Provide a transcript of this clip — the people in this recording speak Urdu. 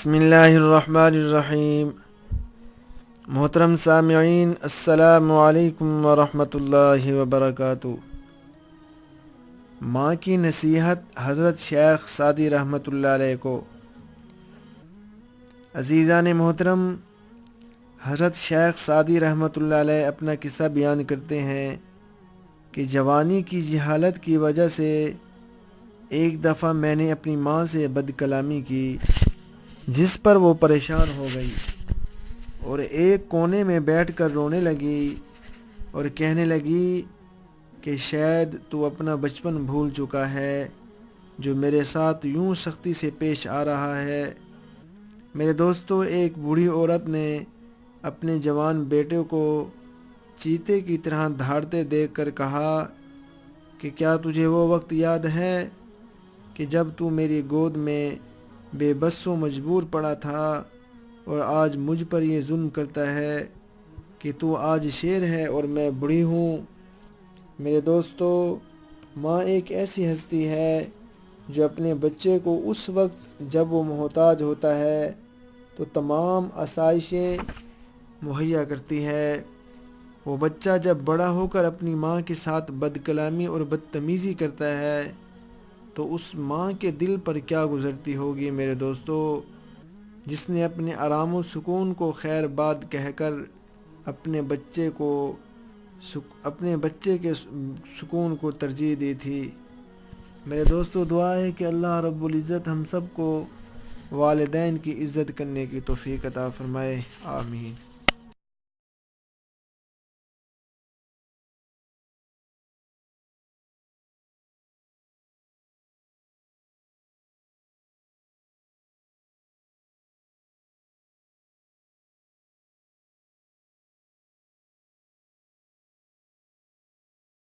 بسم اللہ الرحمن الرحیم۔ محترم سامعین، السلام علیکم ورحمۃ اللہ وبرکاتہ۔ ماں کی نصیحت حضرت شیخ سعدی رحمۃ اللہ علیہ کو۔ عزیزان محترم، حضرت شیخ سعدی رحمۃ اللہ علیہ اپنا قصہ بیان کرتے ہیں کہ جوانی کی جہالت کی وجہ سے ایک دفعہ میں نے اپنی ماں سے بد کلامی کی، جس پر وہ پریشان ہو گئی اور ایک کونے میں بیٹھ کر رونے لگی اور کہنے لگی کہ شاید تو اپنا بچپن بھول چکا ہے جو میرے ساتھ یوں سختی سے پیش آ رہا ہے۔ میرے دوستو، ایک بوڑھی عورت نے اپنے جوان بیٹے کو چیتے کی طرح دھاڑتے دیکھ کر کہا کہ کیا تجھے وہ وقت یاد ہے کہ جب تو میری گود میں بے بس و مجبور پڑا تھا اور آج مجھ پر یہ ظلم کرتا ہے کہ تو آج شیر ہے اور میں بوڑھی ہوں۔ میرے دوستو، ماں ایک ایسی ہستی ہے جو اپنے بچے کو اس وقت جب وہ محتاج ہوتا ہے تو تمام آسائشیں مہیا کرتی ہے۔ وہ بچہ جب بڑا ہو کر اپنی ماں کے ساتھ بد کلامی اور بدتمیزی کرتا ہے تو اس ماں کے دل پر کیا گزرتی ہوگی میرے دوستو، جس نے اپنے آرام و سکون کو خیر باد کہہ کر اپنے بچے کے سکون کو ترجیح دی تھی۔ میرے دوستو، دعا ہے کہ اللہ رب العزت ہم سب کو والدین کی عزت کرنے کی توفیق عطا فرمائے، آمین۔